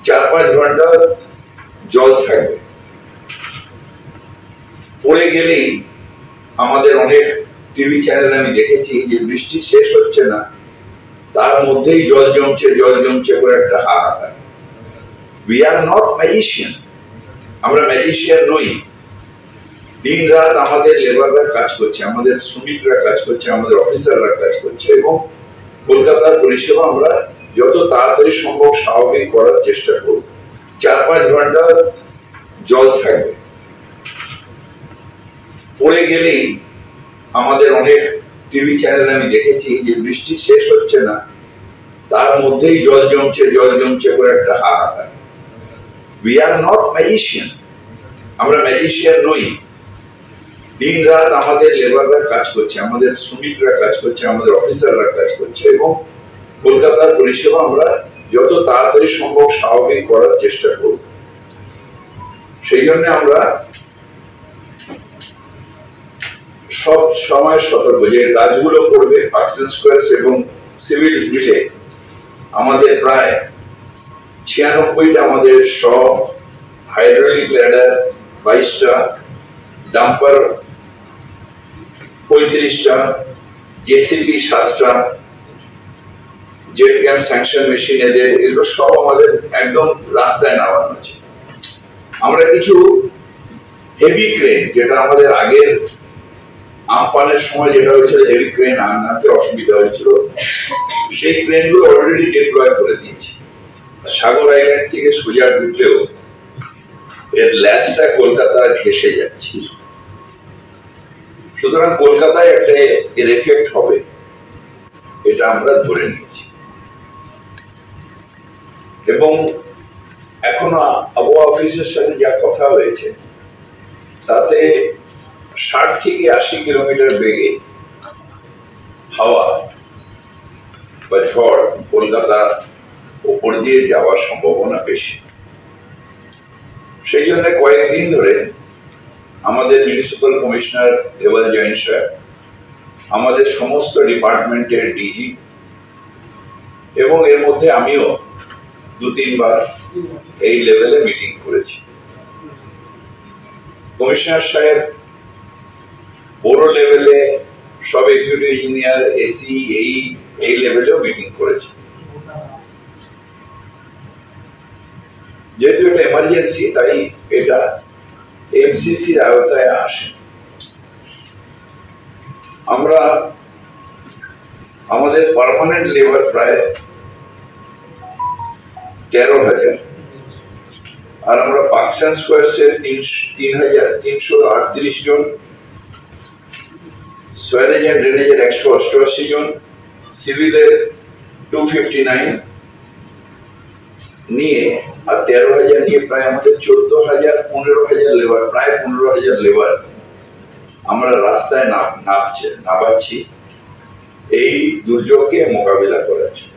4-5 ঘন্টা জল থাকবে, পড়ে গেলেই আমাদের অনেক টিভি চ্যানেলে আমি দেখেছি যে বৃষ্টি শেষ হচ্ছে না, তার মধ্যেই জল জমছে করে একটা হাহাকার। উই আর নট ম্যাজিশিয়ান, আমরা ম্যাজিশিয়ান নই। দিন রাত আমাদের লেবাররা কাজ করছে, আমাদের শ্রমিকরা কাজ করছে, আমাদের অফিসাররা কাজ করছে, এবং কলকাতার পরিষেবা আমরা যত তাড়াতাড়ি সম্ভব স্বাভাবিক করার চেষ্টা করব। 4-5 ঘন্টা জল থাকবে, পড়ে গেলেই আমাদের অনেক টিভি চ্যানেলে আমি দেখেছি যে বৃষ্টি শেষ হচ্ছে না, তার মধ্যেই জল জমছে করে একটা হাহাকার। উই আর নট ম্যাজিশিয়ান, আমরা ম্যাজিশিয়ান নই। দিন রাত আমাদের লেবাররা কাজ করছে, আমাদের শ্রমিকরা কাজ করছে, আমাদের অফিসাররা কাজ করছে, এবং কলকাতার পরিষেবা আমরা যত তাড়াতাড়ি সম্ভব স্বাভাবিক করার চেষ্টা করব। সেই জন্য আমরা সব সময় সতর্ক যে কাজগুলো করবে পার্সন স্কোয়ার এবং সিভিল মিলে আমাদের প্রায় 96টা আমাদের সব হাইড্রোলিক ল্যাডার 22টা, ডাম্পার 35টা, জেসিবি 7টা, জেট ক্যাম্প স্যাংশন মেশিন এগুলো সব আমাদের একদম রাস্তায় নামানো আছে। আমরা কিছু হেভি ক্রেন, যেটা আমাদের আগের আমপানের সময় যেটা হয়েছিল হেভি ক্রেন আনতে অসুবিধা হয়েছিল, সেই ক্রেনগুলো অলরেডি ডিপ্লয় করে দিয়েছি। সাগর আইল্যান্ড থেকে সোজা ঢুকলেও এর ল্যাচটা কলকাতা ঘেসে যাচ্ছে, সুতরাং কলকাতায় একটা এর এফেক্ট হবে, এটা আমরা ধরে নিয়েছি। এবং এখনো আবহাওয়া অফিসের সাথে যা কথা হয়েছে তাতে 60 থেকে 80 কিলোমিটার বেগে হাওয়া বা ঝড় কলকাতার উপর দিয়ে যাওয়ার সম্ভাবনা বেশি। সেই জন্য কয়েকদিন ধরে আমাদের মিউনিসিপাল কমিশনার দেওয়াল জৈন স্যার, আমাদের সমস্ত ডিপার্টমেন্টের ডিজি, এবং এর মধ্যে আমিও 2-3 বার এই লেভেলে মিটিং করেছি। কমিশনার সাহেব বড় লেভেলে সব এক্সিকিউটিভ ইঞ্জিনিয়ার, এসি, এই লেভেলেও মিটিং করেছে। যেহেতু এটা এমার্জেন্সি, তাই এটা এমসিসির আওতায় আসে। আমরা আমাদের পার্মানেন্ট লেবার প্রায় 13,000, আর আমরা পার্সন স্কোয়ার 3,338 জন, সোয়ারেজ এন্ড ড্রেনেজের 188 জন, সিভিলের 259 নিয়ে, আর 13,000 নিয়ে প্রায় আমাদের 14,000, 15,000 লেবার, প্রায় 15,000 লেবার আমরা রাস্তায় নামাচ্ছি এই দুর্যোগকে মোকাবিলা করার জন্য।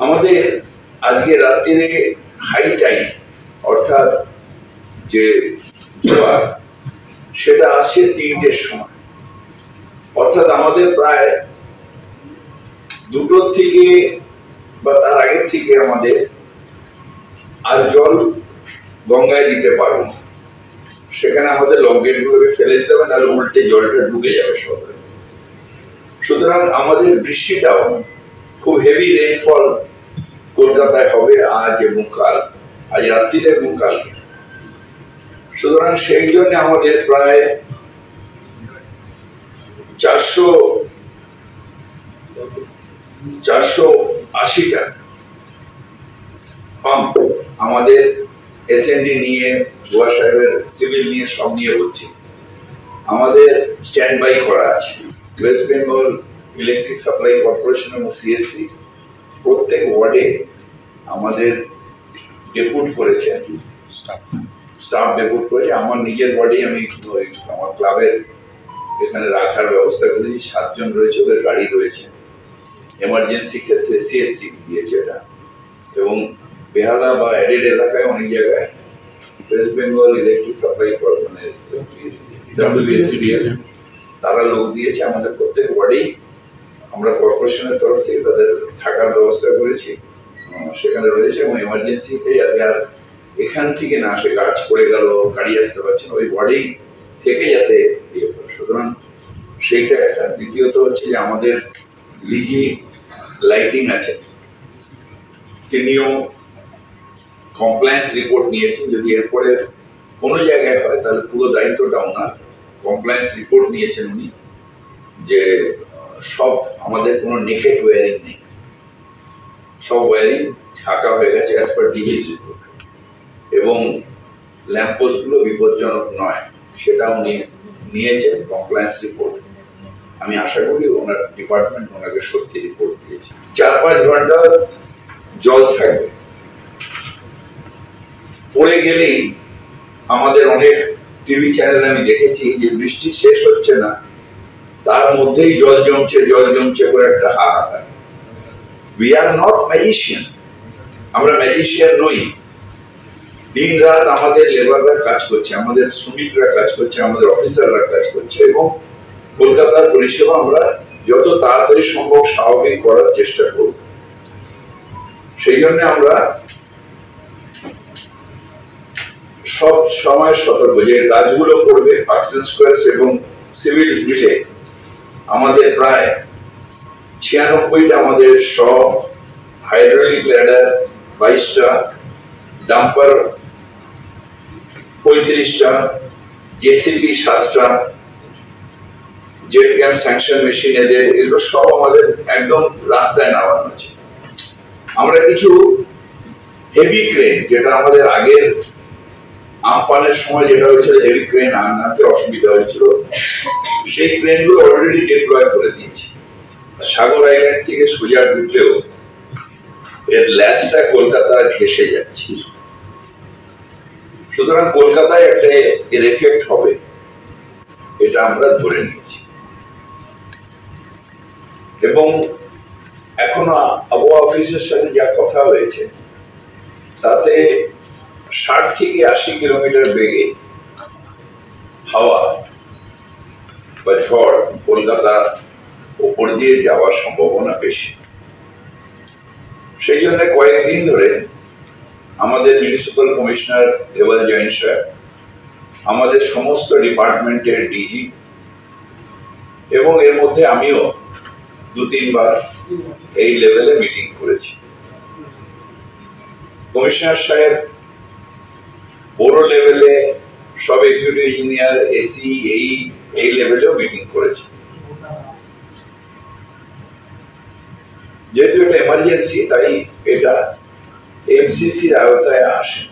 আমাদের আজকে রাত্রিরে হাই টাইড, অর্থাৎ যে জোয়ার, সেটা আসছে 3টের সময়, অর্থাৎ আমাদের প্রায় 2টোর থেকে বা তার আগের থেকে আমাদের আর জল গঙ্গায় দিতে পারবো না। সেখানে আমাদের লক গেটগুলোকে ফেলে দিতে হবে, নাহলে উল্টে জলটা ঢুকে যাবে শহরে। সুতরাং আমাদের বৃষ্টিটাও খুব হেভি রেইনফল কলকাতায় হবে আজ এবং কাল, আজ রাত্রিরে এবং কালকে। সুতরাং সেই জন্য আমাদের প্রায় 480টা পাম্প আমাদের এসএনডি নিয়ে, গোয়া সাহেবের সিভিল নিয়ে, সব নিয়ে বলছি, আমাদের স্ট্যান্ড বাই করা আছে। West Bengal electric supply corporation এবং সিএসসি প্রত্যেক ওয়ার্ডে আমাদের ডেপুট করেছে, স্টাফ ডেপুট করেছে। আমার নিজের ওয়ার্ডে আমি আমার ক্লাবের এখানে রাখার ব্যবস্থা করেছি, 7 জন রয়েছে, ওদের গাড়ি রয়েছে। এমার্জেন্সি ক্ষেত্রে সিএসসি দিয়েছে এটা, এবং বেহালা বা অ্যাডেড এলাকায় অনেক জায়গায় West Bengal electric supply corporation তারা লোক দিয়েছে। আমাদের প্রত্যেক ওয়ার্ডেই আমরা কর্পোরেশনের তরফ থেকে তাদের থাকার ব্যবস্থা করেছি, সেখানে রয়েছে এবং এমার্জেন্সিতে যাতে আর এখান থেকে না আসে, গাছ পড়ে গেল, গাড়ি আসতে পারছে না, ওই বডি থেকে যাতে ইয়ে করে। সুতরাং সেইটা একটা। দ্বিতীয়ত হচ্ছে যে আমাদের ডিজি লাইটিং আছে, তিনিও কমপ্লায়েন্স রিপোর্ট নিয়েছেন। যদি এরপরে কোনো জায়গায় হয় তাহলে পুরো দায়িত্বটা ওনার। কমপ্লায়েন্স রিপোর্ট নিয়েছেন উনি, যে সব আমাদের কোনো নেকেড ওয়ারিং নেই, সব ওয়ারিং ঢাকা হয়ে গেছে অ্যাজ পার ডিজিজ রিপোর্ট, এবং ল্যাম্পপোস্টগুলো বিপজ্জনক নয়, সেটা উনি নিয়েছেন কমপ্লায়েন্স রিপোর্ট। আমি আশা করি ওনার ডিপার্টমেন্ট ওনাকে সত্যি রিপোর্ট দিয়েছে। 4-5 ঘন্টা জল থাকবে, পড়ে গেলেই আমাদের অনেক টিভি চ্যানেলে আমি দেখেছি যে বৃষ্টি শেষ হচ্ছে না, তার মধ্যেই জল জমছে করে একটা হাহাকার। উই আর নট ম্যাজিশিয়ান, আমরা ম্যাজিশিয়ান নই। দিন রাত আমাদের লেবাররা কাজ করছে, আমাদের শ্রমিকরা কাজ করছে, আমাদের অফিসাররা কাজ করছে, এবং কলকাতার পরিষেবা আমরা যত তাড়াতাড়ি সম্ভব স্বাভাবিক করার চেষ্টা করব। সেই জন্য আমরা সব সময় সতর্ক যে কাজগুলো করবে পার্সন স্কোয়ার এবং সিভিল মিলে আমাদের প্রায় 96টা আমাদের সব হাইড্রোলিক ল্যাডার 22টা, ডাম্পার 35টা, জেসিবি 7টা, জেট ক্যাম্প স্যাংশন মেশিন এগুলো সব আমাদের একদম রাস্তায় নামানো আছে। আমরা কিছু হেভি ক্রেন, যেটা আমাদের আগের আমপানের সময় যেটা হয়েছিল হেভি ক্রেন আনতে অসুবিধা হয়েছিল, সেই ক্রেনগুলো অলরেডি ডিপ্লয় করে দিয়েছি। সাগর আইল্যান্ড থেকে সোজা ঢুকলেও এর ল্যাচটা কলকাতা ঘেসে যাচ্ছে, সুতরাং কলকাতায় একটা এর এফেক্ট হবে, এটা আমরা ধরে নিয়েছি। এবং এখনো আবহাওয়া অফিসের সাথে যা কথা হয়েছে তাতে 60 থেকে 80 কিলোমিটার বেগে হাওয়া বা ঝড় কলকাতার উপর দিয়ে যাওয়ার সম্ভাবনা বেশি। সেই জন্য কয়েকদিন ধরে আমাদের মিউনিসিপাল কমিশনার দেওয়াল জৈন সাহেব, আমাদের সমস্ত ডিপার্টমেন্টের ডিজি, এবং এর মধ্যে আমিও 2-3 বার এই লেভেলে মিটিং করেছি। কমিশনার সাহেব বড় লেভেলে সব এক্সিকিউটিভ ইঞ্জিনিয়ার, এসি, এই লেভেলেও মিটিং করেছে। যেহেতু এটা এমার্জেন্সি, তাই এটা এমসিসির আওতায় আসে।